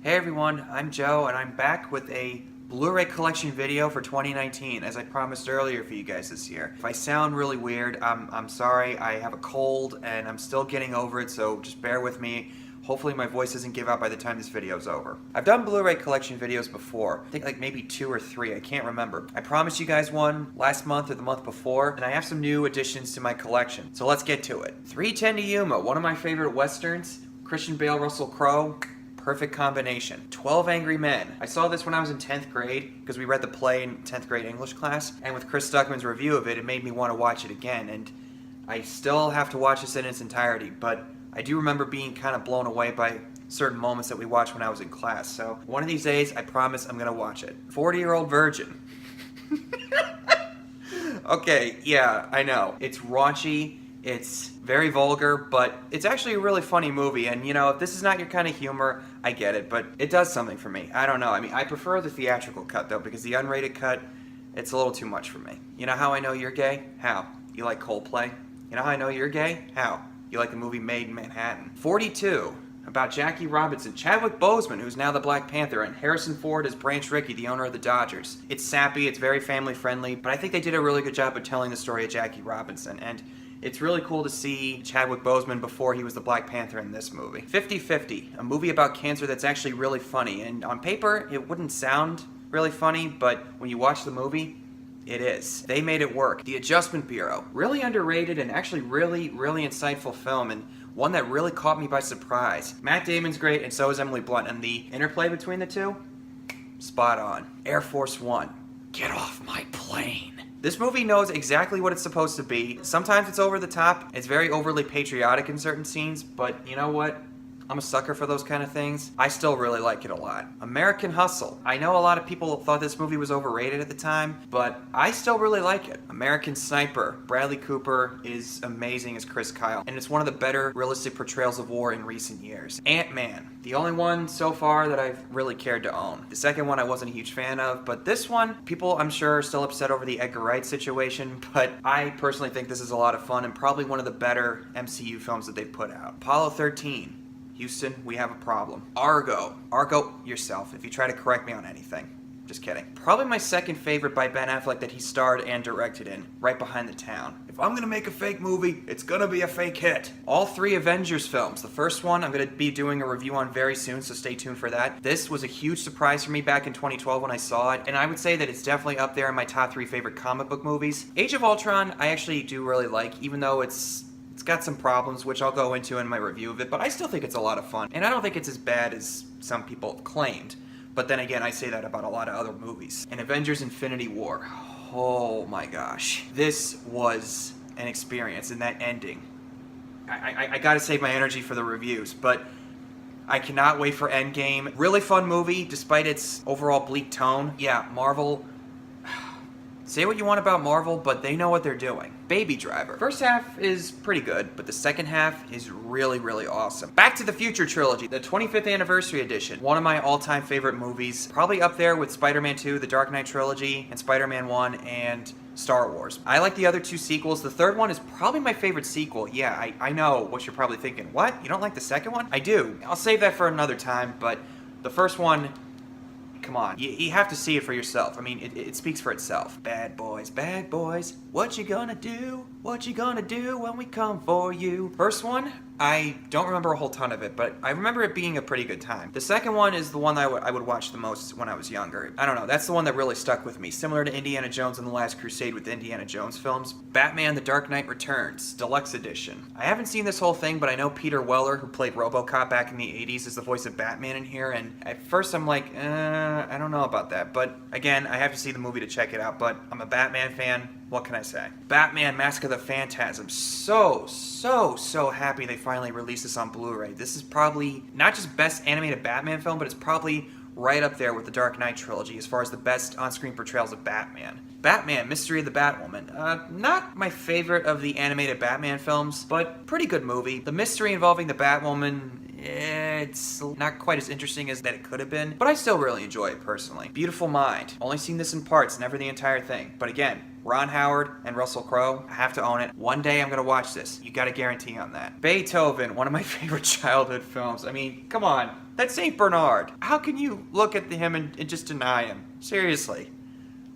Hey everyone, I'm Joe and I'm back with a Blu-ray collection video for 2019 as I promised earlier for you guys this year. If I sound really weird, I'm sorry. I have a cold and I'm still getting over it, so just bear with me. Hopefully my voice doesn't give out by the time this video's over. I've done Blu-ray collection videos before. I think like maybe 2 or 3, I can't remember. I promised you guys one last month or the month before, and I have some new additions to my collection. So let's get to it. 310 to Yuma, one of my favorite westerns. Christian Bale, Russell Crowe. Perfect combination. 12 Angry Men. I saw this when I was in 10th grade because we read the play in 10th grade English class, and with Chris Stuckman's review of it, it made me want to watch it again, and I still have to watch this in its entirety, but I do remember being kind of blown away by certain moments that we watched when I was in class, so one of these days, I promise I'm gonna watch it. 40-Year-Old Virgin. Okay, yeah, I know. It's raunchy. It's very vulgar, but it's actually a really funny movie, and you know, if this is not your kind of humor, I get it, but it does something for me. I don't know, I mean, I prefer the theatrical cut, though, because the unrated cut, it's a little too much for me. You know how I know you're gay? How? You like Coldplay? You know how I know you're gay? How? You like the movie Made in Manhattan. 42, about Jackie Robinson, Chadwick Boseman, who's now the Black Panther, and Harrison Ford as Branch Rickey, the owner of the Dodgers. It's sappy, it's very family-friendly, but I think they did a really good job of telling the story of Jackie Robinson, and it's really cool to see Chadwick Boseman before he was the Black Panther in this movie. 50-50, a movie about cancer that's actually really funny, and on paper, it wouldn't sound really funny, but when you watch the movie, it is. They made it work. The Adjustment Bureau, really underrated and actually really insightful film, and one that really caught me by surprise. Matt Damon's great, and so is Emily Blunt, and the interplay between the two, spot on. Air Force One, get off my plane. This movie knows exactly what it's supposed to be. Sometimes it's over the top, it's very overly patriotic in certain scenes, but you know what? I'm a sucker for those kind of things. I still really like it a lot. American Hustle. I know a lot of people thought this movie was overrated at the time, but I still really like it. American Sniper. Bradley Cooper is amazing as Chris Kyle, and it's one of the better realistic portrayals of war in recent years. Ant-Man. The only one so far that I've really cared to own. The second one I wasn't a huge fan of, but this one, people I'm sure are still upset over the Edgar Wright situation, but I personally think this is a lot of fun and probably one of the better MCU films that they've put out. Apollo 13. Houston, we have a problem. Argo. Argo yourself, if you try to correct me on anything. Just kidding. Probably my second favorite by Ben Affleck that he starred and directed in, Right Behind the Town. If I'm gonna make a fake movie, it's gonna be a fake hit. All 3 Avengers films. The first one I'm gonna be doing a review on very soon, so stay tuned for that. This was a huge surprise for me back in 2012 when I saw it, and I would say that it's definitely up there in my top 3 favorite comic book movies. Age of Ultron, I actually do really like, even though it's got some problems, which I'll go into in my review of it, but I still think it's a lot of fun. And I don't think it's as bad as some people claimed. But then again, I say that about a lot of other movies. And Avengers Infinity War. Oh my gosh. This was an experience, and that ending. I gotta save my energy for the reviews, but I cannot wait for Endgame. Really fun movie, despite its overall bleak tone. Yeah, Marvel. Say what you want about Marvel, but they know what they're doing. Baby Driver. First half is pretty good, but the second half is really awesome. Back to the Future trilogy, the 25th anniversary edition. One of my all-time favorite movies. Probably up there with Spider-Man 2, the Dark Knight trilogy, and Spider-Man 1, and Star Wars. I like the other 2 sequels. The third one is probably my favorite sequel. Yeah, I know what you're probably thinking. What? You don't like the second one? I do. I'll save that for another time, but the first one, come on, you have to see it for yourself. I mean, it speaks for itself. Bad boys, what you gonna do? What you gonna do when we come for you? First one, I don't remember a whole ton of it, but I remember it being a pretty good time. The second one is the one that I would watch the most when I was younger. I don't know, that's the one that really stuck with me. Similar to Indiana Jones and the Last Crusade with the Indiana Jones films. Batman The Dark Knight Returns, Deluxe Edition. I haven't seen this whole thing, but I know Peter Weller, who played RoboCop back in the 80s, is the voice of Batman in here, and at first I'm like, I don't know about that. But again, I have to see the movie to check it out, but I'm a Batman fan. What can I say? Batman Mask of the Phantasm. So happy they finally released this on Blu-ray. This is probably not just best animated Batman film, but it's probably right up there with the Dark Knight trilogy as far as the best on-screen portrayals of Batman. Batman, Mystery of the Batwoman. Not my favorite of the animated Batman films, but pretty good movie. The mystery involving the Batwoman, it's not quite as interesting as that it could have been, but I still really enjoy it personally. Beautiful Mind. Only seen this in parts, never the entire thing. But again, Ron Howard and Russell Crowe, I have to own it. One day I'm gonna watch this. You got a guarantee on that. Beethoven, one of my favorite childhood films. I mean, come on. That's St. Bernard. How can you look at him and just deny him? Seriously.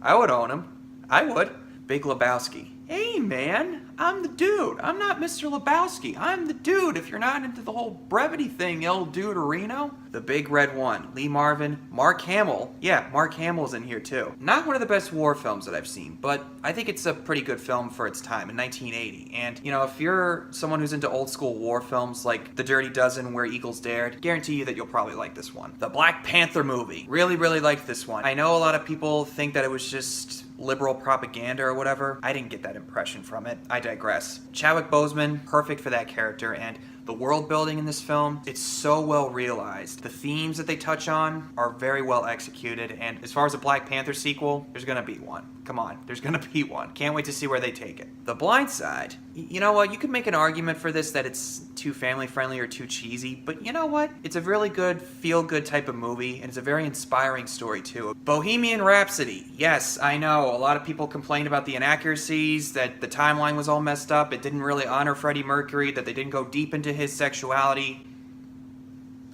I would own him. I would. Big Lebowski. Hey, man, I'm the dude. I'm not Mr. Lebowski. I'm the dude. If you're not into the whole brevity thing, El Duderino. The Big Red One. Lee Marvin. Mark Hamill. Yeah, Mark Hamill's in here, too. Not one of the best war films that I've seen, but I think it's a pretty good film for its time in 1980. And, you know, if you're someone who's into old school war films like The Dirty Dozen, Where Eagles Dared, guarantee you that you'll probably like this one. The Black Panther movie. Really, really liked this one. I know a lot of people think that it was just liberal propaganda or whatever. I didn't get that impression from it. I digress. Chadwick Boseman, perfect for that character, and the world building in this film, it's so well realized. The themes that they touch on are very well executed, and as far as a Black Panther sequel, there's gonna be one. Come on, there's gonna be one. Can't wait to see where they take it. The Blind Side. You know what, you could make an argument for this that it's too family friendly or too cheesy, but you know what? It's a really good, feel-good type of movie, and it's a very inspiring story too. Bohemian Rhapsody. Yes, I know, a lot of people complained about the inaccuracies, that the timeline was all messed up, it didn't really honor Freddie Mercury, that they didn't go deep into his sexuality.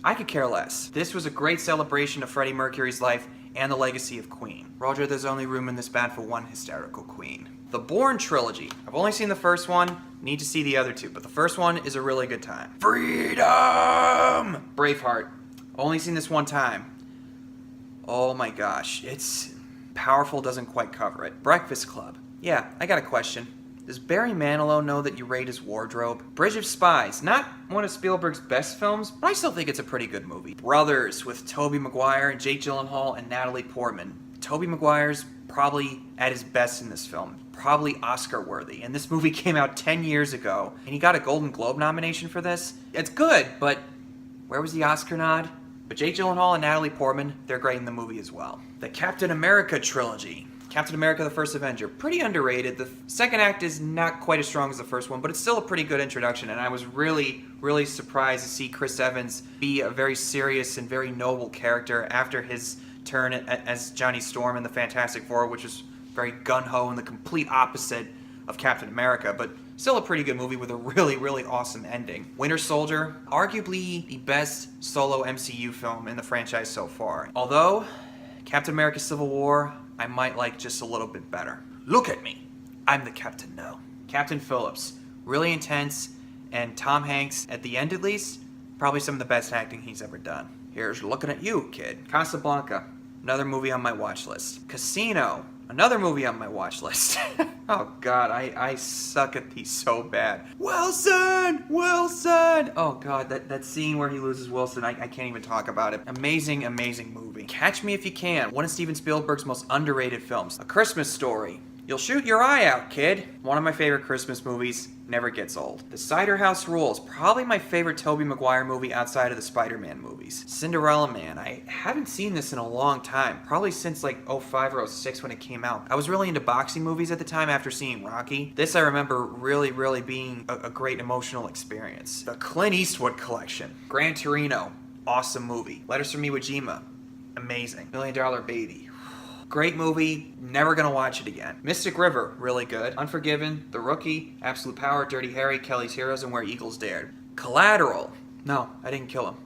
I could care less. This was a great celebration of Freddie Mercury's life and the legacy of Queen. Roger, there's only room in this band for one hysterical queen. The Bourne trilogy. I've only seen the first one, need to see the other two, but the first one is a really good time. Freedom! Braveheart. Only seen this one time. Oh my gosh, it's powerful, doesn't quite cover it. Breakfast Club. Yeah, I got a question. Does Barry Manilow know that you raid his wardrobe? Bridge of Spies, not one of Spielberg's best films, but I still think it's a pretty good movie. Brothers with Tobey Maguire, Jake Gyllenhaal, and Natalie Portman. Tobey Maguire's probably at his best in this film. Probably Oscar worthy. And this movie came out 10 years ago, and he got a Golden Globe nomination for this. It's good, but where was the Oscar nod? But Jake Gyllenhaal and Natalie Portman, they're great in the movie as well. The Captain America trilogy. Captain America: The First Avenger. Pretty underrated. The second act is not quite as strong as the first one, but it's still a pretty good introduction, and I was really, really surprised to see Chris Evans be a very serious and very noble character after his turn as Johnny Storm in the Fantastic Four, which was very gung-ho and the complete opposite of Captain America, but still a pretty good movie with a really, really awesome ending. Winter Soldier, arguably the best solo MCU film in the franchise so far. Although, Captain America: Civil War, I might like just a little bit better. Look at me. I'm the captain now. Captain Phillips. Really intense, and Tom Hanks, at the end at least, probably some of the best acting he's ever done. Here's looking at you, kid. Casablanca. Another movie on my watch list. Casino. Another movie on my watch list. Oh god, I suck at these so bad. Wilson! Wilson! Oh god, that scene where he loses Wilson, I can't even talk about it. Amazing, amazing movie. Catch Me If You Can, one of Steven Spielberg's most underrated films. A Christmas Story. You'll shoot your eye out, kid. One of my favorite Christmas movies, never gets old. The Cider House Rules, probably my favorite Tobey Maguire movie outside of the Spider-Man movies. Cinderella Man, I haven't seen this in a long time, probably since like 05 or 06 when it came out. I was really into boxing movies at the time after seeing Rocky. This I remember really, really being a great emotional experience. The Clint Eastwood Collection. Gran Torino, awesome movie. Letters from Iwo Jima, amazing. $1 Million Baby. Great movie, never gonna watch it again. Mystic River, really good. Unforgiven, The Rookie, Absolute Power, Dirty Harry, Kelly's Heroes, and Where Eagles Dared. Collateral. No, I didn't kill him.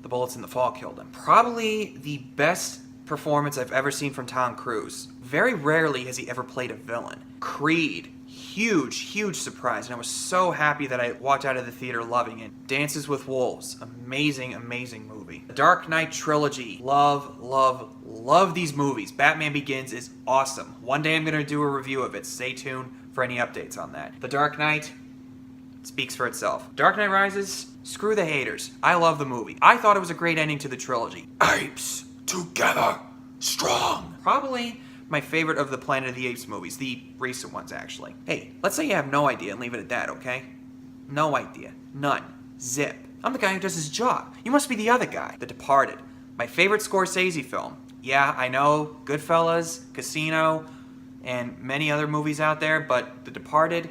The bullets in the fall killed him. Probably the best performance I've ever seen from Tom Cruise. Very rarely has he ever played a villain. Creed. Huge, huge surprise, and I was so happy that I walked out of the theater loving it. Dances with Wolves. Amazing, amazing movie. The Dark Knight trilogy. Love, love, love these movies. Batman Begins is awesome. One day I'm going to do a review of it. Stay tuned for any updates on that. The Dark Knight speaks for itself. Dark Knight Rises, screw the haters. I love the movie. I thought it was a great ending to the trilogy. Apes together, strong. Probably my favorite of the Planet of the Apes movies, the recent ones actually. Hey, let's say you have no idea and leave it at that, okay? No idea. None. Zip. I'm the guy who does his job. You must be the other guy. The Departed. My favorite Scorsese film. Yeah, I know, Goodfellas, Casino, and many other movies out there, but The Departed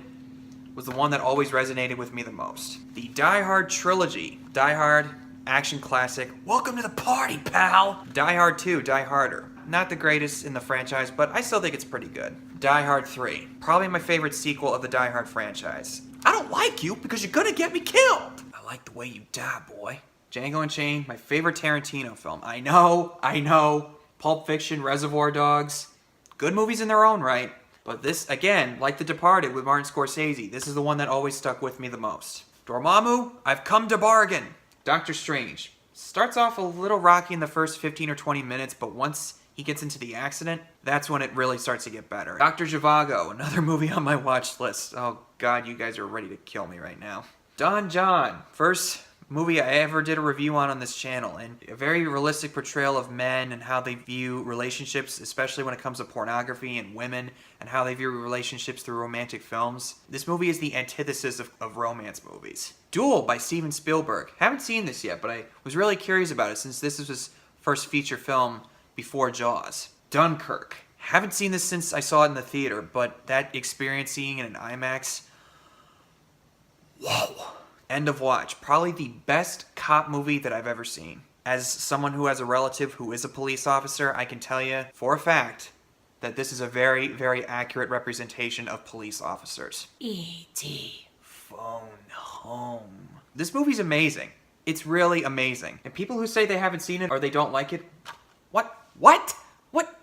was the one that always resonated with me the most. The Die Hard trilogy. Die Hard, action classic. Welcome to the party, pal! Die Hard 2, Die Harder. Not the greatest in the franchise, but I still think it's pretty good. Die Hard 3. Probably my favorite sequel of the Die Hard franchise. I don't like you because you're gonna get me killed! I like the way you die, boy. Django Unchained, my favorite Tarantino film. I know. Pulp Fiction, Reservoir Dogs. Good movies in their own right. But this, again, like The Departed with Martin Scorsese, this is the one that always stuck with me the most. Dormammu, I've come to bargain. Doctor Strange. Starts off a little rocky in the first 15 or 20 minutes, but once he gets into the accident, that's when it really starts to get better. Dr. Zhivago, another movie on my watch list. Oh God, you guys are ready to kill me right now. Don John, first movie I ever did a review on this channel, and a very realistic portrayal of men and how they view relationships, especially when it comes to pornography and women, and how they view relationships through romantic films. This movie is the antithesis of romance movies. Duel by Steven Spielberg. Haven't seen this yet, but I was really curious about it since this is his first feature film before Jaws. Dunkirk. Haven't seen this since I saw it in the theater, but that experience seeing it in IMAX, whoa. End of watch. Probably the best cop movie that I've ever seen. As someone who has a relative who is a police officer, I can tell you for a fact that this is a very, very accurate representation of police officers. E.T. Phone Home. This movie's amazing. It's really amazing. And people who say they haven't seen it or they don't like it,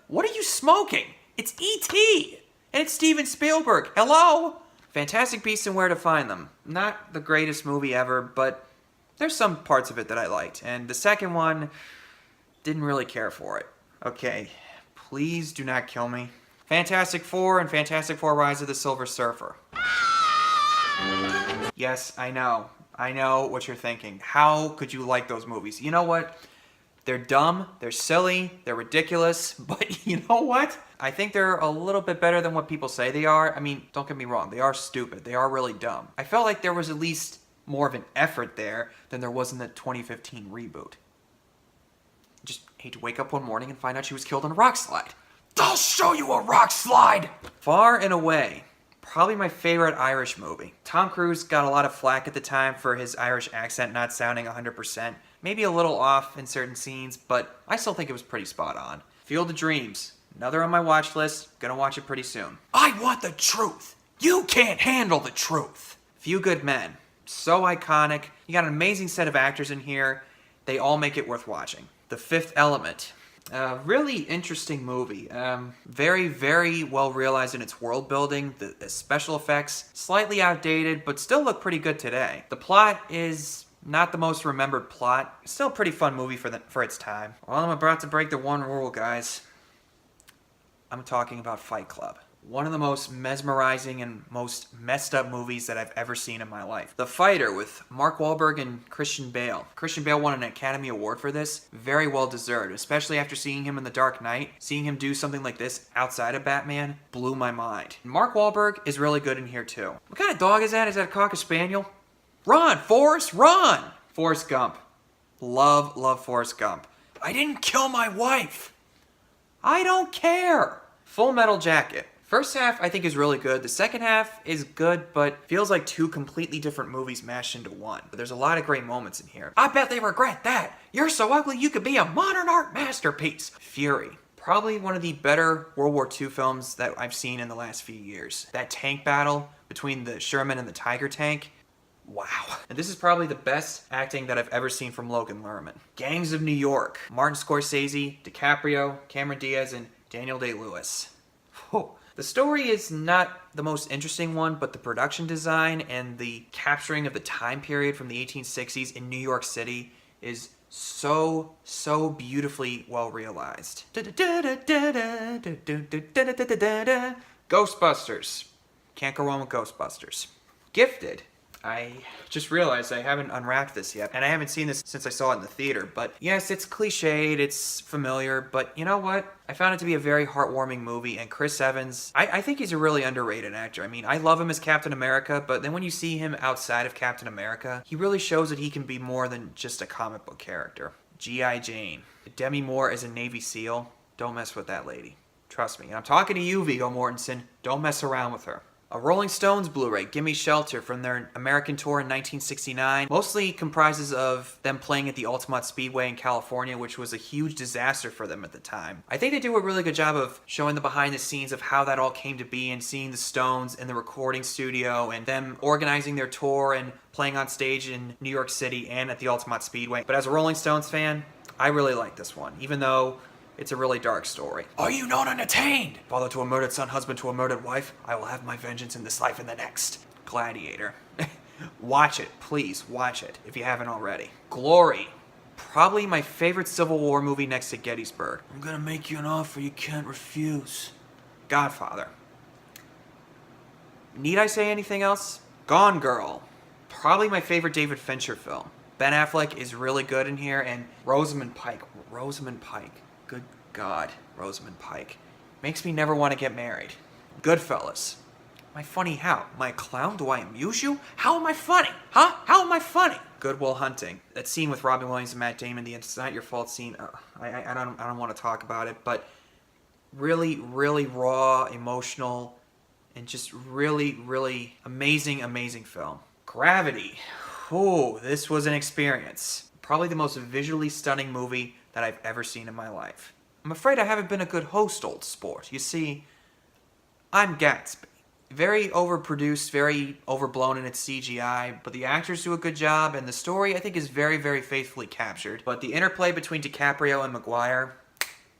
What are you smoking? It's E.T. And it's Steven Spielberg. Hello? Fantastic Beasts and Where to Find Them. Not the greatest movie ever, but there's some parts of it that I liked. And the second one, didn't really care for it. Okay, please do not kill me. Fantastic Four and Fantastic Four Rise of the Silver Surfer. Yes, I know. I know what you're thinking. How could you like those movies? You know what? They're dumb, they're silly, they're ridiculous, but you know what? I think they're a little bit better than what people say they are. I mean, don't get me wrong, they are stupid, they are really dumb. I felt like there was at least more of an effort there than there was in the 2015 reboot. Just hate to wake up one morning and find out she was killed on a rock slide. I'll show you a rock slide! Far and Away. Probably my favorite Irish movie. Tom Cruise got a lot of flack at the time for his Irish accent not sounding 100%. Maybe a little off in certain scenes, but I still think it was pretty spot on. Field of Dreams. Another on my watch list. Gonna watch it pretty soon. I want the truth. You can't handle the truth. Few Good Men. So iconic. You got an amazing set of actors in here. They all make it worth watching. The Fifth Element. Really interesting movie. Very, very well realized in its world building. The special effects, slightly outdated, but still look pretty good today. The plot is not the most remembered plot. Still a pretty fun movie for its time. Well, I'm about to break the one rule, guys. I'm talking about Fight Club. One of the most mesmerizing and most messed up movies that I've ever seen in my life. The Fighter with Mark Wahlberg and Christian Bale. Christian Bale won an Academy Award for this. Very well deserved, especially after seeing him in The Dark Knight. Seeing him do something like this outside of Batman blew my mind. Mark Wahlberg is really good in here too. What kind of dog is that? Is that a Cocker Spaniel? Run, Forrest, run! Forrest Gump. Love Forrest Gump. I didn't kill my wife. I don't care. Full Metal Jacket. First half I think is really good. The second half is good, but feels like two completely different movies mashed into one. But there's a lot of great moments in here. I bet they regret that. You're so ugly you could be a modern art masterpiece. Fury. Probably one of the better World War II films that I've seen in the last few years. That tank battle between the Sherman and the Tiger tank. Wow. And this is probably the best acting that I've ever seen from Logan Lerman. Gangs of New York. Martin Scorsese, DiCaprio, Cameron Diaz, and Daniel Day-Lewis. The story is not the most interesting one, but the production design and the capturing of the time period from the 1860s in New York City is so beautifully well realized. Ghostbusters. Can't go wrong with Ghostbusters. Gifted. I just realized I haven't unwrapped this yet, and I haven't seen this since I saw it in the theater, but yes, it's cliched, it's familiar, but you know what? I found it to be a very heartwarming movie, and Chris Evans, I think he's a really underrated actor. I mean, I love him as Captain America, but then when you see him outside of Captain America, he really shows that he can be more than just a comic book character. G.I. Jane. Demi Moore as a Navy SEAL. Don't mess with that lady. Trust me. And I'm talking to you, Viggo Mortensen. Don't mess around with her. A Rolling Stones Blu-ray, Gimme Shelter, from their American tour in 1969. Mostly comprises of them playing at the Altamont Speedway in California, which was a huge disaster for them at the time. I think they do a really good job of showing the behind the scenes of how that all came to be and seeing the Stones in the recording studio and them organizing their tour and playing on stage in New York City and at the Altamont Speedway. But as a Rolling Stones fan, I really like this one, even though it's a really dark story. Are you not unattained? Father to a murdered son, husband to a murdered wife, I will have my vengeance in this life and the next. Gladiator. Watch it, please, watch it, if you haven't already. Glory. Probably my favorite Civil War movie next to Gettysburg. I'm gonna make you an offer you can't refuse. Godfather. Need I say anything else? Gone Girl. Probably my favorite David Fincher film. Ben Affleck is really good in here, and Rosamund Pike. Good God, Rosamund Pike. Makes me never want to get married. Goodfellas. Am I funny how? Am I a clown? Do I amuse you? How am I funny? Huh? How am I funny? Good Will Hunting. That scene with Robin Williams and Matt Damon, the It's Not Your Fault scene, I don't want to talk about it, but really, really raw, emotional, and just really, really amazing film. Gravity. Oh, this was an experience. Probably the most visually stunning movie that I've ever seen in my life. I'm afraid I haven't been a good host, old sport. You see, I'm Gatsby. Very overproduced, very overblown in its CGI, but the actors do a good job, and the story, I think, is very, very faithfully captured. But the interplay between DiCaprio and Maguire,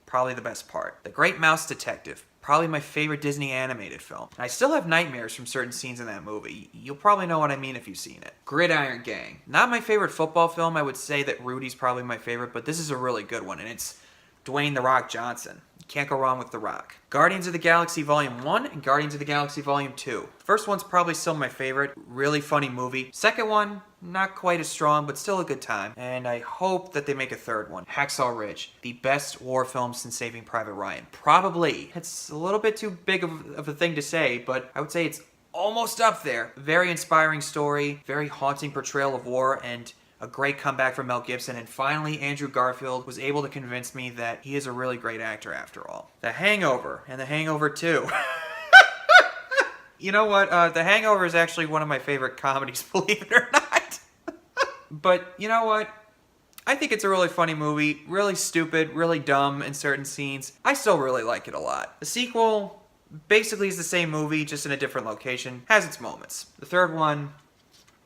probably the best part. The Great Mouse Detective. Probably my favorite Disney animated film. I still have nightmares from certain scenes in that movie. You'll probably know what I mean if you've seen it. Gridiron Gang. Not my favorite football film. I would say that Rudy's probably my favorite, but this is a really good one, and it's Dwayne "The Rock" Johnson. You can't go wrong with The Rock. Guardians of the Galaxy Volume 1 and Guardians of the Galaxy Volume 2. First one's probably still my favorite. Really funny movie. Second one, not quite as strong, but still a good time. And I hope that they make a third one. Hacksaw Ridge. The best war film since Saving Private Ryan. Probably. It's a little bit too big of a thing to say, but I would say it's almost up there. Very inspiring story. Very haunting portrayal of war, and a great comeback from Mel Gibson, and finally Andrew Garfield was able to convince me that he is a really great actor after all. The Hangover and The Hangover 2. You know what? The Hangover is actually one of my favorite comedies, believe it or not. But you know what? I think it's a really funny movie, really stupid, really dumb in certain scenes. I still really like it a lot. The sequel basically is the same movie, just in a different location. Has its moments. The third one,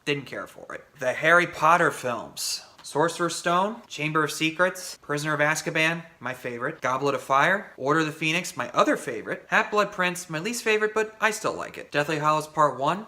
didn't care for it. The Harry Potter films. Sorcerer's Stone, Chamber of Secrets, Prisoner of Azkaban, my favorite. Goblet of Fire, Order of the Phoenix, my other favorite. Half-Blood Prince, my least favorite, but I still like it. Deathly Hallows Part 1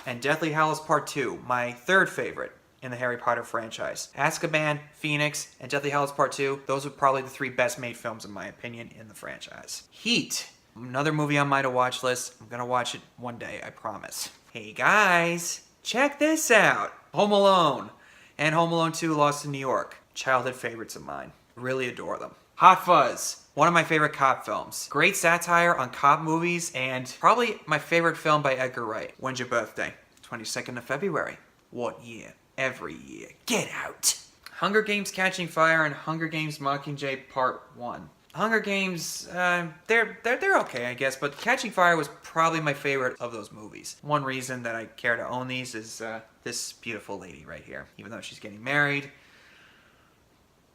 and Deathly Hallows Part 2, my third favorite in the Harry Potter franchise. Azkaban, Phoenix, and Deathly Hallows Part 2, those are probably the three best made films in my opinion in the franchise. Heat, another movie on my to-watch list. I'm gonna watch it one day, I promise. Hey guys, check this out. Home Alone and Home Alone 2 Lost in New York. Childhood favorites of mine. Really adore them. Hot Fuzz. One of my favorite cop films. Great satire on cop movies, and probably my favorite film by Edgar Wright. When's your birthday? 22nd of February. What year? Every year. Get out. Hunger Games Catching Fire and Hunger Games Mockingjay Part 1. Hunger Games, they're okay, I guess, but Catching Fire was probably my favorite of those movies. One reason that I care to own these is this beautiful lady right here, even though she's getting married.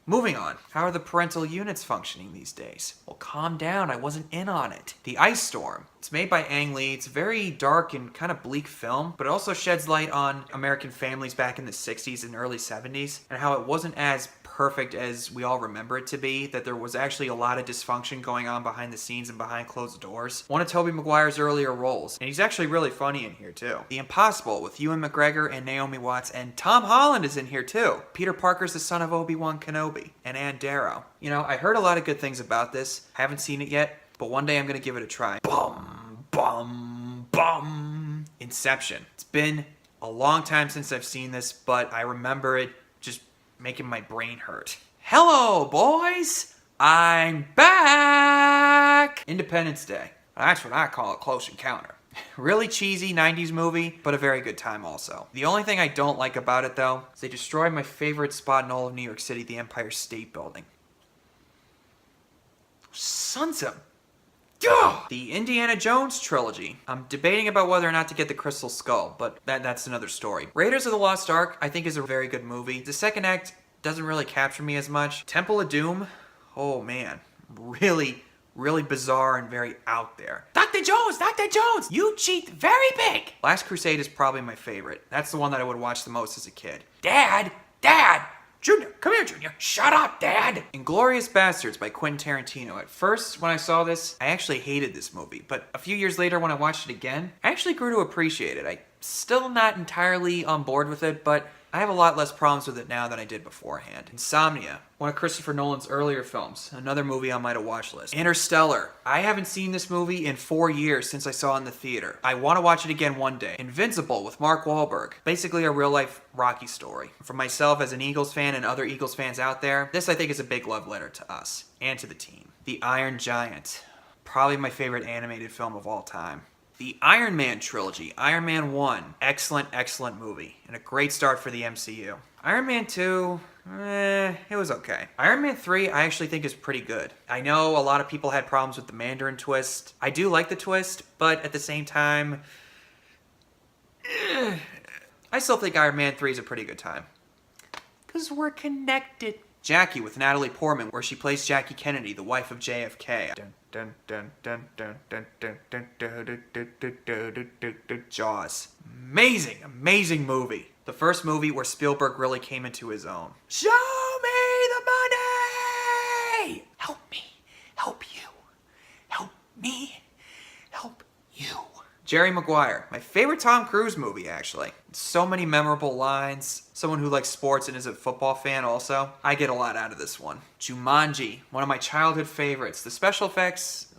Moving on. How are the parental units functioning these days? Well, calm down, I wasn't in on it. The Ice Storm. It's made by Ang Lee. It's a very dark and kind of bleak film, but it also sheds light on American families back in the 60s and early 70s, and how it wasn't as perfect as we all remember it to be, that there was actually a lot of dysfunction going on behind the scenes and behind closed doors. One of Tobey Maguire's earlier roles, and he's actually really funny in here too. The Impossible with Ewan McGregor and Naomi Watts, and Tom Holland is in here too. Peter Parker's the son of Obi-Wan Kenobi, and Ann Darrow. You know, I heard a lot of good things about this. Haven't seen it yet, but one day I'm gonna give it a try. Bum, bum, bum. Inception. It's been a long time since I've seen this, but I remember it just making my brain hurt. Hello, boys! I'm back! Independence Day. That's what I call a close encounter. Really cheesy 90s movie, but a very good time also. The only thing I don't like about it, though, is they destroyed my favorite spot in all of New York City, the Empire State Building. Sons of... The Indiana Jones trilogy. I'm debating about whether or not to get the Crystal Skull, but that's another story. Raiders of the Lost Ark, I think, is a very good movie. The second act doesn't really capture me as much. Temple of Doom, oh man, really bizarre and very out there. Dr. Jones, you cheat very big. Last Crusade is probably my favorite. That's the one that I would watch the most as a kid. Dad, Junior, come here, Junior. Shut up, Dad. Inglourious Bastards by Quentin Tarantino. At first, when I saw this, I actually hated this movie. But a few years later, when I watched it again, I actually grew to appreciate it. I'm still not entirely on board with it, but I have a lot less problems with it now than I did beforehand. Insomnia, one of Christopher Nolan's earlier films. Another movie on my to-watch list. Interstellar. I haven't seen this movie in 4 years since I saw it in the theater. I want to watch it again one day. Invincible with Mark Wahlberg. Basically a real-life Rocky story. For myself as an Eagles fan and other Eagles fans out there, this I think is a big love letter to us and to the team. The Iron Giant. Probably my favorite animated film of all time. The Iron Man trilogy, Iron Man 1, excellent movie, and a great start for the MCU. Iron Man 2, it was okay. Iron Man 3, I actually think is pretty good. I know a lot of people had problems with the Mandarin twist. I do like the twist, but at the same time, I still think Iron Man 3 is a pretty good time. Because we're connected. Jackie with Natalie Portman, where she plays Jackie Kennedy, the wife of JFK. Jaws. Amazing movie. The first movie where Spielberg really came into his own. Show me the money! Help me. Help you. Help me. Help you. Jerry Maguire. My favorite Tom Cruise movie, actually. So many memorable lines. Someone who likes sports and is a football fan also. I get a lot out of this one. Jumanji. One of my childhood favorites. The special effects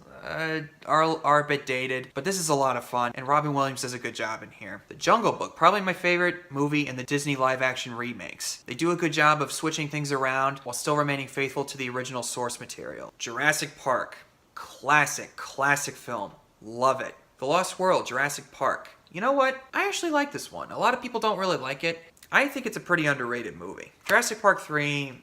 are a bit dated, but this is a lot of fun, and Robin Williams does a good job in here. The Jungle Book, probably my favorite movie in the Disney live-action remakes. They do a good job of switching things around while still remaining faithful to the original source material. Jurassic Park, classic film. Love it. The Lost World, Jurassic Park. You know what? I actually like this one. A lot of people don't really like it. I think it's a pretty underrated movie. Jurassic Park 3,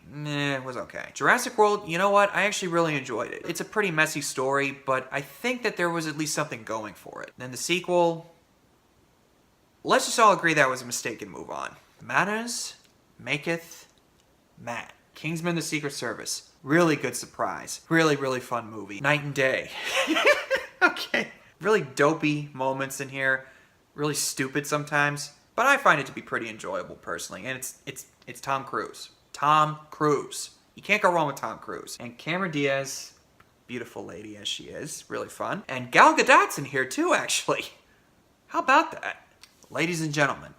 was okay. Jurassic World, you know what? I actually really enjoyed it. It's a pretty messy story, but I think that there was at least something going for it. Then the sequel, let's just all agree that was a mistake and move on. Manners maketh man. Kingsman: The Secret Service. Really good surprise. Really fun movie. Night and Day. Okay. Really dopey moments in here. Really stupid sometimes. But I find it to be pretty enjoyable personally, and it's Tom Cruise. Tom Cruise. You can't go wrong with Tom Cruise. And Cameron Diaz, beautiful lady as she is, really fun. And Gal Gadot's in here too, actually. How about that? Ladies and gentlemen,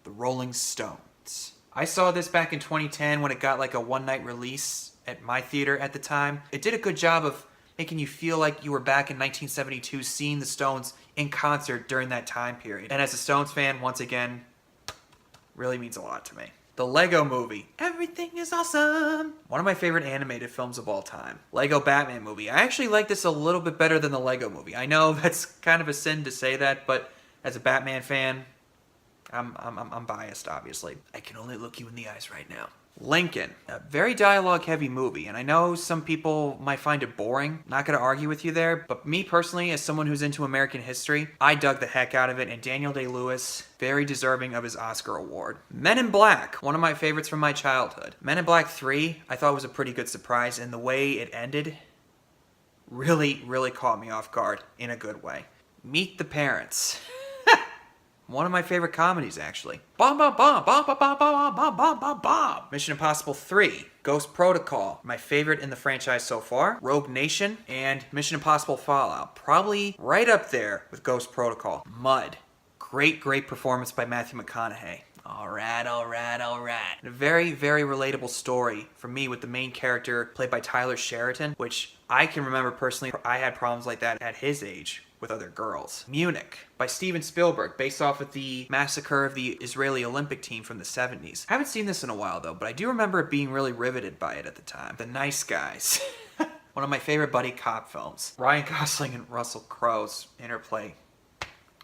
the Rolling Stones. I saw this back in 2010 when it got like a one-night release at my theater at the time. It did a good job of making you feel like you were back in 1972 seeing the Stones in concert during that time period. And as a Stones fan, once again, really means a lot to me. The Lego Movie. Everything is awesome. One of my favorite animated films of all time. Lego Batman Movie. I actually like this a little bit better than the Lego Movie. I know that's kind of a sin to say that, but as a Batman fan, I'm biased, obviously. I can only look you in the eyes right now. Lincoln, a very dialogue-heavy movie, and I know some people might find it boring. Not going to argue with you there, but me personally, as someone who's into American history, I dug the heck out of it, and Daniel Day-Lewis, very deserving of his Oscar award. Men in Black, one of my favorites from my childhood. Men in Black 3, I thought was a pretty good surprise, and the way it ended really caught me off guard in a good way. Meet the Parents. One of my favorite comedies, actually. Mission Impossible 3, Ghost Protocol, my favorite in the franchise so far. Rogue Nation, and Mission Impossible Fallout. Probably right up there with Ghost Protocol. Mud, great performance by Matthew McConaughey. Alright. And a very relatable story for me with the main character played by Tyler Sheridan, which I can remember personally, I had problems like that at his age with other girls. Munich by Steven Spielberg, based off of the massacre of the Israeli Olympic team from the 70s. I haven't seen this in a while though, but I do remember it being really riveted by it at the time. The Nice Guys. One of my favorite buddy cop films. Ryan Gosling and Russell Crowe's interplay.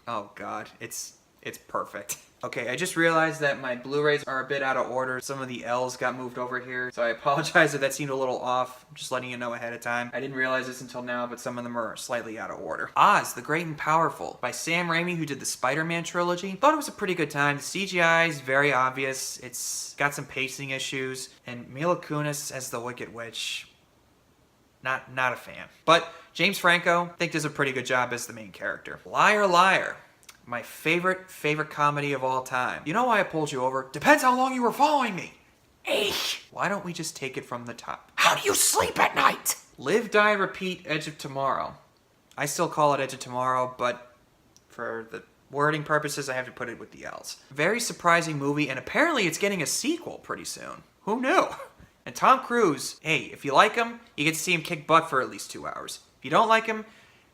Oh god, it's perfect. Okay, I just realized that my Blu-rays are a bit out of order. Some of the L's got moved over here, so I apologize if that seemed a little off. I'm just letting you know ahead of time. I didn't realize this until now, but some of them are slightly out of order. Oz, the Great and Powerful by Sam Raimi, who did the Spider-Man trilogy. Thought it was a pretty good time. The CGI is very obvious. It's got some pacing issues, and Mila Kunis as the Wicked Witch. Not a fan. But James Franco, I think does a pretty good job as the main character. Liar Liar. My favorite comedy of all time. You know why I pulled you over? Depends how long you were following me. Eesh. Why don't we just take it from the top? How do you sleep at night? Live, Die, Repeat, Edge of Tomorrow. I still call it Edge of Tomorrow, but for the wording purposes, I have to put it with the L's. Very surprising movie, and apparently it's getting a sequel pretty soon. Who knew? And Tom Cruise, hey, if you like him, you get to see him kick butt for at least 2 hours. If you don't like him,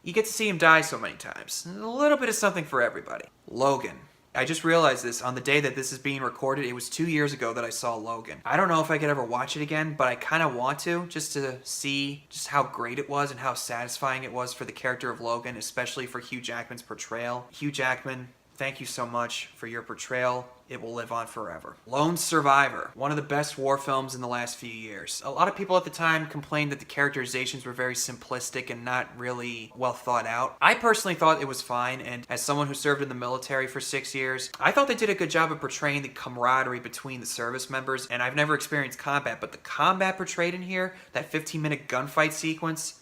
you get to see him die so many times. A little bit of something for everybody. Logan. I just realized this on the day that this is being recorded. It was 2 years ago that I saw Logan. I don't know if I could ever watch it again, but I kind of want to, just to see just how great it was and how satisfying it was for the character of Logan, especially for Hugh Jackman's portrayal. Hugh Jackman, thank you so much for your portrayal. It will live on forever. Lone Survivor, one of the best war films in the last few years. A lot of people at the time complained that the characterizations were very simplistic and not really well thought out. I personally thought it was fine, and as someone who served in the military for 6 years, I thought they did a good job of portraying the camaraderie between the service members, and I've never experienced combat, but the combat portrayed in here, that 15-minute gunfight sequence,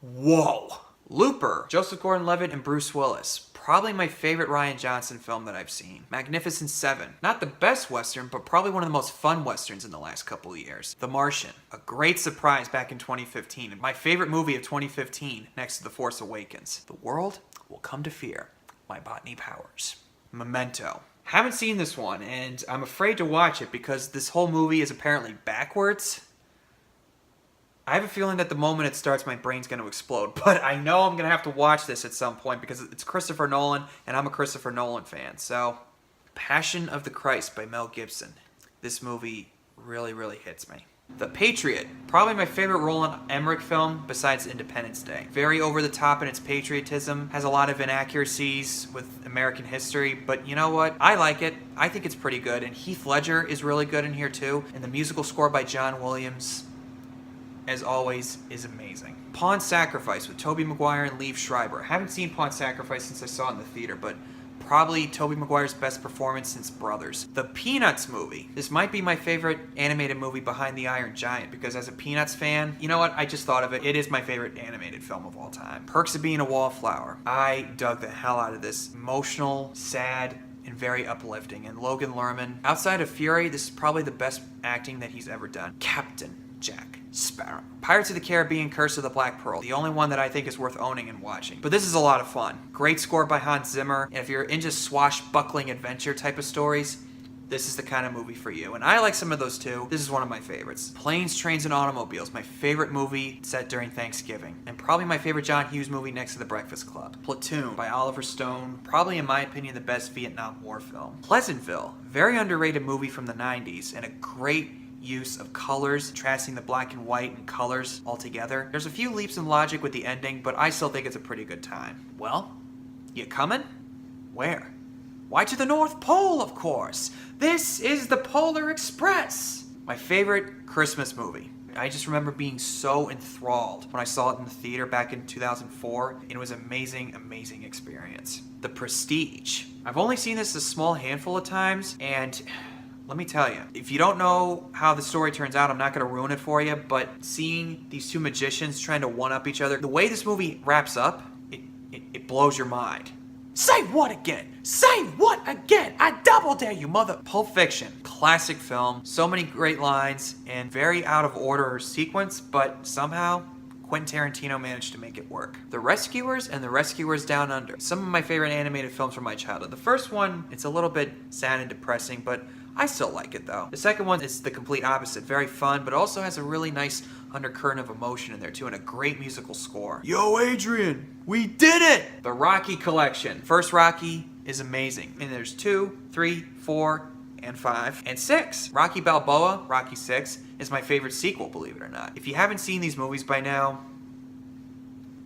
whoa. Looper, Joseph Gordon-Levitt and Bruce Willis. Probably my favorite Rian Johnson film that I've seen. Magnificent Seven. Not the best Western, but probably one of the most fun Westerns in the last couple of years. The Martian. A great surprise back in 2015. My favorite movie of 2015, next to The Force Awakens. The world will come to fear my botany powers. Memento. Haven't seen this one, and I'm afraid to watch it because this whole movie is apparently backwards. I have a feeling that the moment it starts, my brain's going to explode. But I know I'm going to have to watch this at some point because it's Christopher Nolan, and I'm a Christopher Nolan fan. So, Passion of the Christ by Mel Gibson. This movie really, really hits me. The Patriot. Probably my favorite Roland Emmerich film besides Independence Day. Very over the top in its patriotism. Has a lot of inaccuracies with American history. But you know what? I like it. I think it's pretty good. And Heath Ledger is really good in here too. And the musical score by John Williams, as always, is amazing. Pawn Sacrifice with Tobey Maguire and Liev Schreiber. I haven't seen Pawn Sacrifice since I saw it in the theater, but probably Tobey Maguire's best performance since Brothers. The Peanuts movie. This might be my favorite animated movie behind The Iron Giant, because as a Peanuts fan, you know what? I just thought of it. It is my favorite animated film of all time. Perks of Being a Wallflower. I dug the hell out of this. Emotional, sad, and very uplifting. And Logan Lerman. Outside of Fury, this is probably the best acting that he's ever done. Captain Jack Sparrow. Pirates of the Caribbean, Curse of the Black Pearl. The only one that I think is worth owning and watching. But this is a lot of fun. Great score by Hans Zimmer. And if you're into swashbuckling adventure type of stories, this is the kind of movie for you. And I like some of those too. This is one of my favorites. Planes, Trains, and Automobiles. My favorite movie set during Thanksgiving. And probably my favorite John Hughes movie next to The Breakfast Club. Platoon by Oliver Stone. Probably, in my opinion, the best Vietnam War film. Pleasantville. Very underrated movie from the 90s. And a great use of colors, contrasting the black and white and colors all together. There's a few leaps in logic with the ending, but I still think it's a pretty good time. Well, you coming? Where? Why, to the North Pole, of course. This is the Polar Express. My favorite Christmas movie. I just remember being so enthralled when I saw it in the theater back in 2004. It was an amazing, amazing experience. The Prestige. I've only seen this a small handful of times, and let me tell you, if you don't know how the story turns out, I'm not going to ruin it for you, but seeing these two magicians trying to one-up each other, the way this movie wraps up, it blows your mind. Say what again? Say what again? I double dare you, mother. Pulp Fiction, classic film, so many great lines, and very out of order sequence, but somehow Quentin Tarantino managed to make it work. The Rescuers and The Rescuers Down Under. Some of my favorite animated films from my childhood. The first one, it's a little bit sad and depressing, but I still like it though. The second one is the complete opposite. Very fun, but also has a really nice undercurrent of emotion in there too, and a great musical score. Yo, Adrian, we did it! The Rocky Collection. First Rocky is amazing. And there's 2, 3, 4, and 5, and 6. Rocky Balboa, Rocky 6, is my favorite sequel, believe it or not. If you haven't seen these movies by now,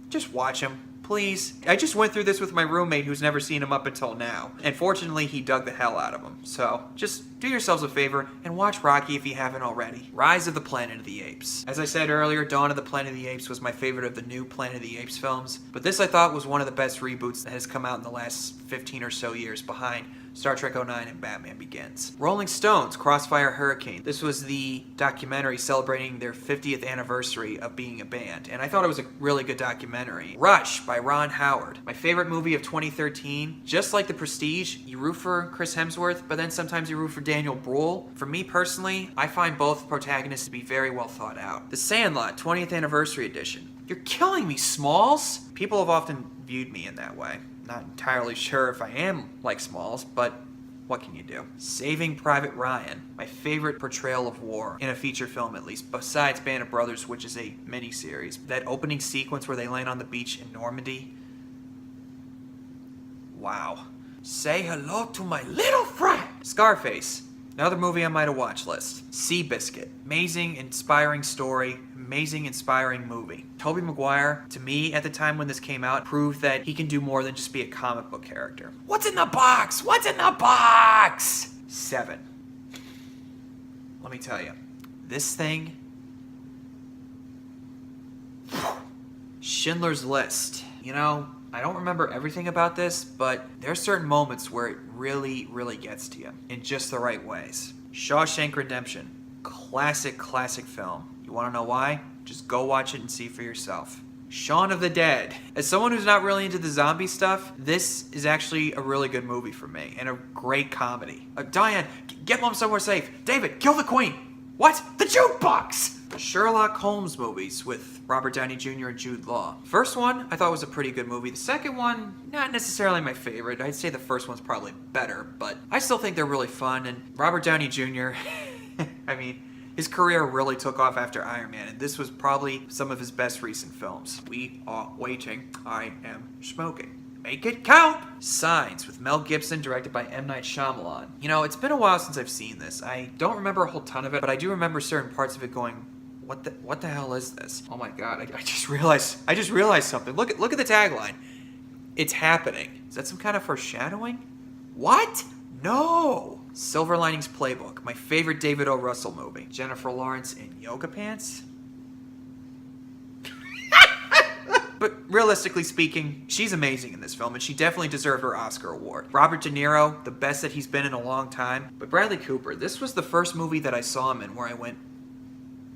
just watch them. Please. I just went through this with my roommate who's never seen him up until now. And fortunately, he dug the hell out of him. So, just do yourselves a favor and watch Rocky if you haven't already. Rise of the Planet of the Apes. As I said earlier, Dawn of the Planet of the Apes was my favorite of the new Planet of the Apes films. But this I thought was one of the best reboots that has come out in the last 15 or so years, behind Star Trek 09 and Batman Begins. Rolling Stones, Crossfire Hurricane. This was the documentary celebrating their 50th anniversary of being a band, and I thought it was a really good documentary. Rush by Ron Howard. My favorite movie of 2013. Just like The Prestige, you root for Chris Hemsworth, but then sometimes you root for Daniel Bruhl. For me personally, I find both protagonists to be very well thought out. The Sandlot, 20th Anniversary Edition. You're killing me, Smalls! People have often viewed me in that way. Not entirely sure if I am like Smalls, but what can you do? Saving Private Ryan, my favorite portrayal of war, in a feature film at least, besides Band of Brothers, which is a miniseries. That opening sequence where they land on the beach in Normandy. Wow. Say hello to my little friend! Scarface, another movie on my to-watch list. Seabiscuit, amazing, inspiring story, amazing, inspiring movie. Tobey Maguire, to me, at the time when this came out, proved that he can do more than just be a comic book character. What's in the box? What's in the box? 7. Let me tell you, this thing... Schindler's List. You know, I don't remember everything about this, but there's certain moments where it really, really gets to you in just the right ways. Shawshank Redemption. Classic, classic film. You want to know why? Just go watch it and see for yourself. Shaun of the Dead. As someone who's not really into the zombie stuff, this is actually a really good movie for me, and a great comedy. Diane, get mom somewhere safe. David, kill the queen. What? The jukebox! The Sherlock Holmes movies with Robert Downey Jr. and Jude Law. First one, I thought was a pretty good movie. The second one, not necessarily my favorite. I'd say the first one's probably better, but I still think they're really fun, and Robert Downey Jr., I mean, his career really took off after Iron Man, and this was probably some of his best recent films. We are waiting. I am smoking. Make it count! Signs with Mel Gibson, directed by M. Night Shyamalan. You know, it's been a while since I've seen this. I don't remember a whole ton of it, but I do remember certain parts of it going, what the hell is this? Oh my god, I just realized something. Look at the tagline. It's happening. Is that some kind of foreshadowing? What? No! Silver Linings Playbook, my favorite David O. Russell movie. Jennifer Lawrence in yoga pants? But realistically speaking, she's amazing in this film, and she definitely deserved her Oscar award. Robert De Niro, the best that he's been in a long time. But Bradley Cooper, this was the first movie that I saw him in where I went,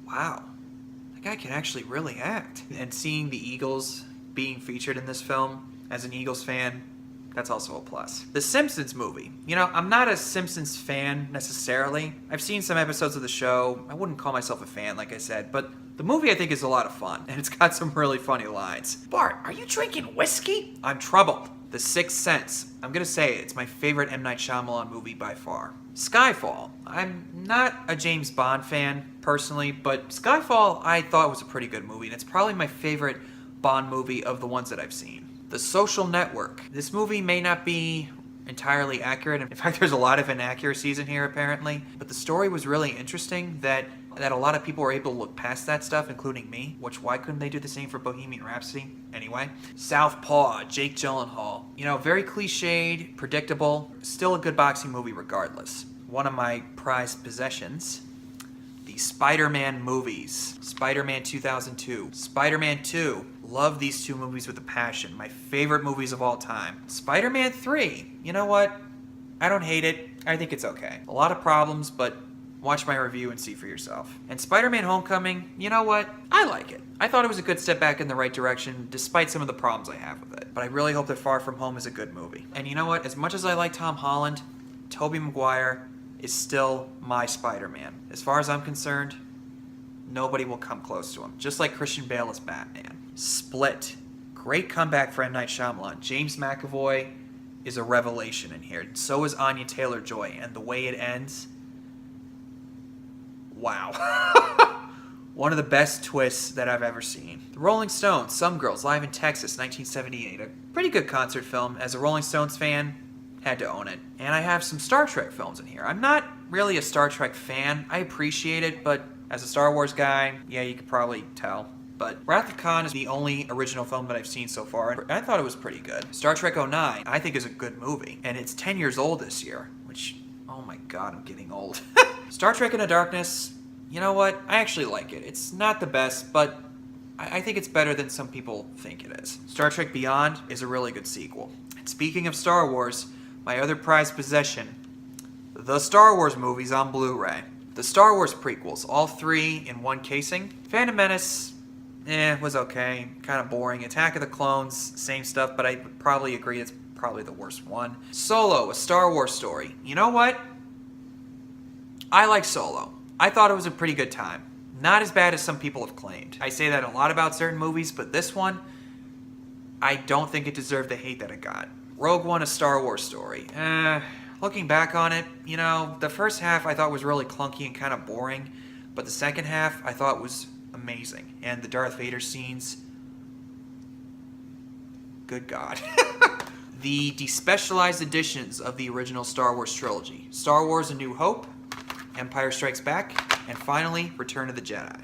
wow, that guy can actually really act. And seeing the Eagles being featured in this film, as an Eagles fan, that's also a plus. The Simpsons movie. You know, I'm not a Simpsons fan necessarily. I've seen some episodes of the show. I wouldn't call myself a fan, like I said, but the movie I think is a lot of fun, and it's got some really funny lines. Bart, are you drinking whiskey? I'm troubled. The Sixth Sense. I'm gonna say it. It's my favorite M. Night Shyamalan movie by far. Skyfall. I'm not a James Bond fan, personally, but Skyfall I thought was a pretty good movie, and it's probably my favorite Bond movie of the ones that I've seen. The Social Network. This movie may not be entirely accurate. In fact, there's a lot of inaccuracies in here, apparently. But the story was really interesting that a lot of people were able to look past that stuff, including me. Which, why couldn't they do the same for Bohemian Rhapsody? Anyway. Southpaw, Jake Gyllenhaal. You know, very cliched, predictable, still a good boxing movie regardless. One of my prized possessions. The Spider-Man movies. Spider-Man 2002. Spider-Man 2. Love these two movies with a passion. My favorite movies of all time. Spider-Man 3. You know what? I don't hate it. I think it's okay. A lot of problems, but watch my review and see for yourself. And Spider-Man Homecoming, you know what? I like it. I thought it was a good step back in the right direction, despite some of the problems I have with it. But I really hope that Far From Home is a good movie. And you know what? As much as I like Tom Holland, Tobey Maguire is still my Spider-Man. As far as I'm concerned, nobody will come close to him. Just like Christian Bale as Batman. Split. Great comeback for M. Night Shyamalan. James McAvoy is a revelation in here. So is Anya Taylor-Joy. And the way it ends... wow. One of the best twists that I've ever seen. The Rolling Stones, Some Girls, live in Texas, 1978. A pretty good concert film. As a Rolling Stones fan, had to own it. And I have some Star Trek films in here. I'm not really a Star Trek fan. I appreciate it, but as a Star Wars guy, yeah, you could probably tell. But Wrath of Khan is the only original film that I've seen so far, and I thought it was pretty good. Star Trek '09, I think is a good movie, and it's 10 years old this year, which, oh my god, I'm getting old. Star Trek Into Darkness, you know what? I actually like it. It's not the best, but I think it's better than some people think it is. Star Trek Beyond is a really good sequel. And speaking of Star Wars, my other prized possession, the Star Wars movies on Blu-ray. The Star Wars prequels, all 3 in one casing. Phantom Menace, was okay. Kind of boring. Attack of the Clones, same stuff, but I would probably agree it's probably the worst one. Solo, a Star Wars story. You know what? I like Solo. I thought it was a pretty good time. Not as bad as some people have claimed. I say that a lot about certain movies, but this one, I don't think it deserved the hate that it got. Rogue One, a Star Wars story. Looking back on it, you know, the first half I thought was really clunky and kind of boring, but the second half I thought was amazing. And the Darth Vader scenes, good God. The despecialized editions of the original Star Wars trilogy. Star Wars A New Hope, Empire Strikes Back, and finally, Return of the Jedi.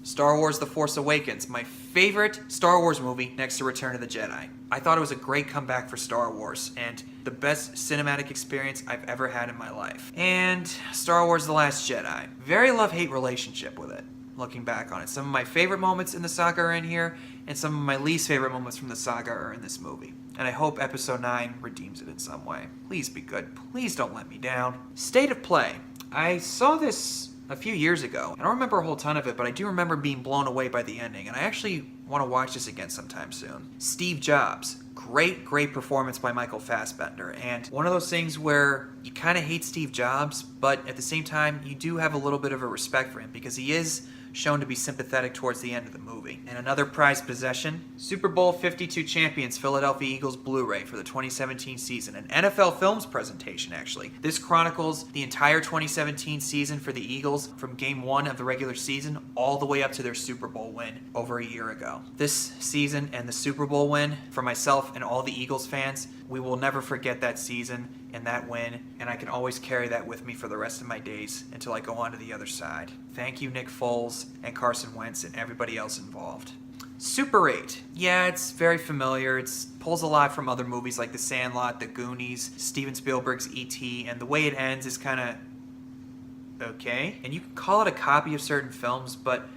Star Wars The Force Awakens, my favorite Star Wars movie next to Return of the Jedi. I thought it was a great comeback for Star Wars, and the best cinematic experience I've ever had in my life. And Star Wars The Last Jedi. Very love-hate relationship with it, looking back on it. Some of my favorite moments in the saga are in here, and some of my least favorite moments from the saga are in this movie. And I hope Episode 9 redeems it in some way. Please be good. Please don't let me down. State of Play. I saw this a few years ago. I don't remember a whole ton of it, but I do remember being blown away by the ending, and I actually want to watch this again sometime soon. Steve Jobs. Great performance by Michael Fassbender, and one of those things where you kind of hate Steve Jobs, but at the same time, you do have a little bit of a respect for him, because he is shown to be sympathetic towards the end of the movie. And another prized possession, Super Bowl 52 champions Philadelphia Eagles Blu-ray for the 2017 season. An NFL Films presentation, actually. This chronicles the entire 2017 season for the Eagles from Game 1 of the regular season all the way up to their Super Bowl win over a year ago. This season and the Super Bowl win, for myself and all the Eagles fans, we will never forget that season and that win, and I can always carry that with me for the rest of my days until I go on to the other side. Thank you, Nick Foles and Carson Wentz and everybody else involved. Super 8. Yeah, it's very familiar. It pulls a lot from other movies like The Sandlot, The Goonies, Steven Spielberg's E.T., and the way it ends is kind of okay. And you can call it a copy of certain films, but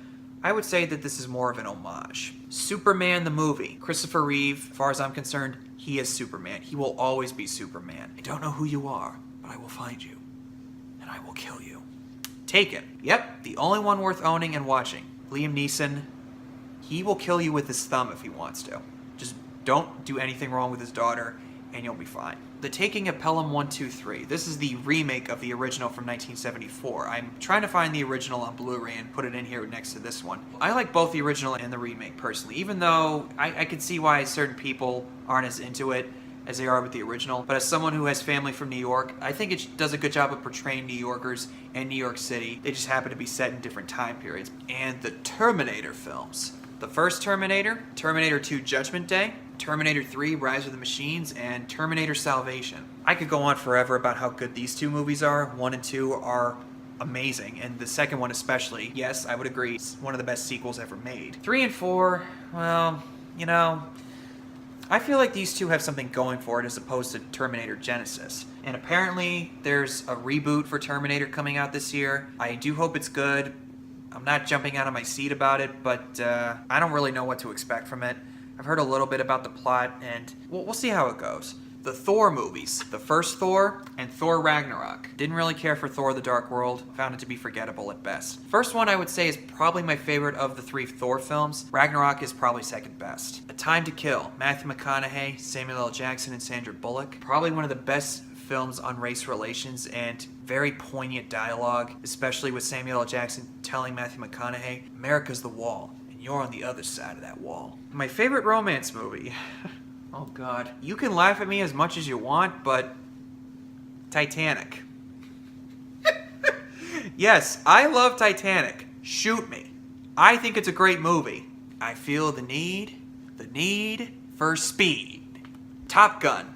I would say that this is more of an homage. Superman the movie. Christopher Reeve, as far as I'm concerned, he is Superman. He will always be Superman. I don't know who you are, but I will find you, and I will kill you. Taken. Yep, the only one worth owning and watching. Liam Neeson, he will kill you with his thumb if he wants to. Just don't do anything wrong with his daughter, and you'll be fine. The Taking of Pelham 123. This is the remake of the original from 1974. I'm trying to find the original on Blu-ray and put it in here next to this one. I like both the original and the remake, personally, even though I could see why certain people aren't as into it as they are with the original. But as someone who has family from New York, I think it does a good job of portraying New Yorkers and New York City. They just happen to be set in different time periods. And the Terminator films. The first Terminator, Terminator 2 Judgment Day, Terminator 3 Rise of the Machines, and Terminator Salvation. I could go on forever about how good these two movies are. 1 and 2 are amazing, and the second one especially, yes, I would agree, it's one of the best sequels ever made. 3 and 4, well, you know, I feel like these two have something going for it as opposed to Terminator Genisys. And apparently there's a reboot for Terminator coming out this year. I do hope it's good. I'm not jumping out of my seat about it, but I don't really know what to expect from it. I've heard a little bit about the plot, and we'll see how it goes. The Thor movies. The first Thor and Thor Ragnarok. Didn't really care for Thor the Dark World. Found it to be forgettable at best. First one I would say is probably my favorite of the 3 Thor films. Ragnarok is probably second best. A Time to Kill. Matthew McConaughey, Samuel L. Jackson, and Sandra Bullock. Probably one of the best films on race relations and very poignant dialogue, especially with Samuel L. Jackson telling Matthew McConaughey, America's the wall, and you're on the other side of that wall. My favorite romance movie. Oh God. You can laugh at me as much as you want, but Titanic. Yes, I love Titanic. Shoot me. I think it's a great movie. I feel the need for speed. Top Gun.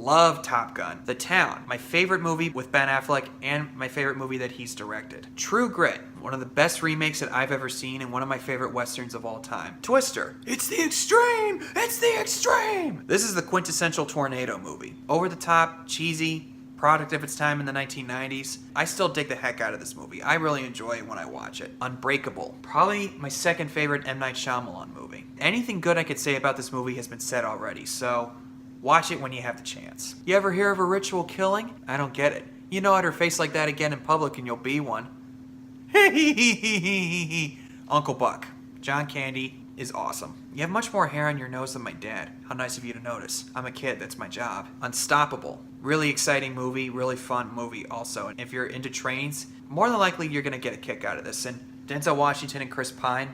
Love Top Gun. The Town, my favorite movie with Ben Affleck and my favorite movie that he's directed. True Grit, one of the best remakes that I've ever seen and one of my favorite westerns of all time. Twister, it's the extreme! It's the extreme! This is the quintessential tornado movie. Over the top, cheesy, product of its time in the 1990s. I still dig the heck out of this movie. I really enjoy it when I watch it. Unbreakable, probably my second favorite M. Night Shyamalan movie. Anything good I could say about this movie has been said already, so watch it when you have the chance. You ever hear of a ritual killing? I don't get it. You know how to face like that again in public and you'll be one. Uncle Buck. John Candy is awesome. You have much more hair on your nose than my dad. How nice of you to notice. I'm a kid, that's my job. Unstoppable. Really exciting movie, really fun movie also. And if you're into trains, more than likely you're gonna get a kick out of this. And Denzel Washington and Chris Pine,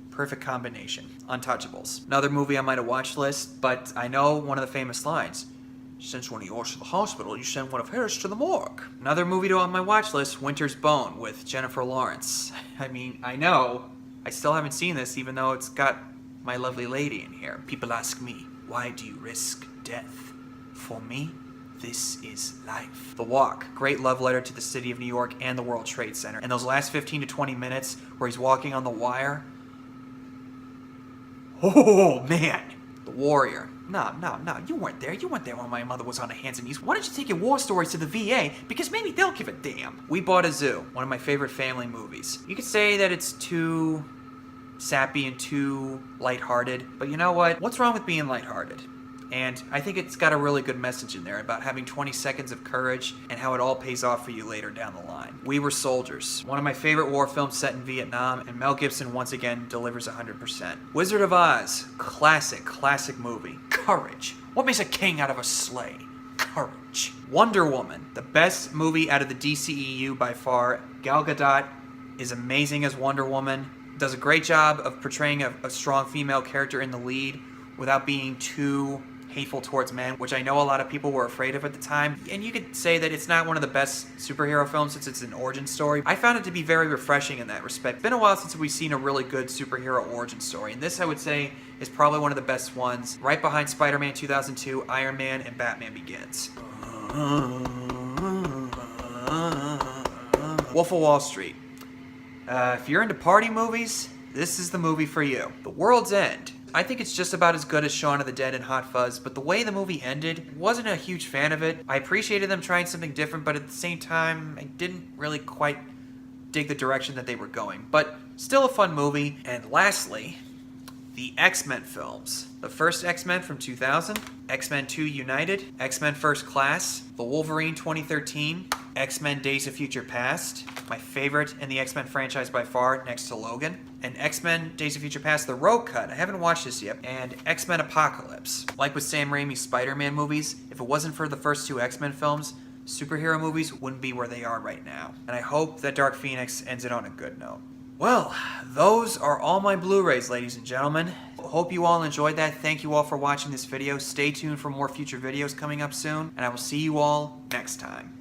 perfect combination. Untouchables. Another movie on my to-watch list, but I know one of the famous lines. Since one of yours to the hospital, you send one of hers to the morgue. Another movie on my watch list, Winter's Bone with Jennifer Lawrence. I mean, I know, I still haven't seen this even though it's got my lovely lady in here. People ask me, why do you risk death? For me, this is life. The Walk, great love letter to the city of New York and the World Trade Center. And those last 15 to 20 minutes where he's walking on the wire. Oh, man. The Warrior. No, you weren't there. You weren't there when my mother was on her hands and knees. Why don't you take your war stories to the VA? Because maybe they'll give a damn. We Bought a Zoo, one of my favorite family movies. You could say that it's too sappy and too lighthearted, but you know what? What's wrong with being lighthearted? And I think it's got a really good message in there about having 20 seconds of courage and how it all pays off for you later down the line. We Were Soldiers, one of my favorite war films set in Vietnam, and Mel Gibson once again delivers 100%. Wizard of Oz, classic movie. Courage. What makes a king out of a sleigh? Courage. Wonder Woman, the best movie out of the DCEU by far. Gal Gadot is amazing as Wonder Woman, does a great job of portraying a strong female character in the lead without being too hateful towards men, which I know a lot of people were afraid of at the time. And you could say that it's not one of the best superhero films since it's an origin story. I found it to be very refreshing in that respect. It's been a while since we've seen a really good superhero origin story, and this I would say is probably one of the best ones, right behind Spider-Man 2002, Iron Man, and Batman Begins. Wolf of Wall Street. If you're into party movies, this is the movie for you. The World's End. I think it's just about as good as Shaun of the Dead and Hot Fuzz, but the way the movie ended, wasn't a huge fan of it. I appreciated them trying something different, but at the same time, I didn't really quite dig the direction that they were going. But still a fun movie. And lastly, the X-Men films. The first X-Men from 2000, X-Men 2 United, X-Men First Class, The Wolverine 2013, X-Men Days of Future Past, my favorite in the X-Men franchise by far, next to Logan, and X-Men Days of Future Past, The Road Cut, I haven't watched this yet, and X-Men Apocalypse. Like with Sam Raimi's Spider-Man movies, if it wasn't for the first two X-Men films, superhero movies wouldn't be where they are right now. And I hope that Dark Phoenix ends it on a good note. Well, those are all my Blu-rays, ladies and gentlemen. Hope you all enjoyed that. Thank you all for watching this video. Stay tuned for more future videos coming up soon, and I will see you all next time.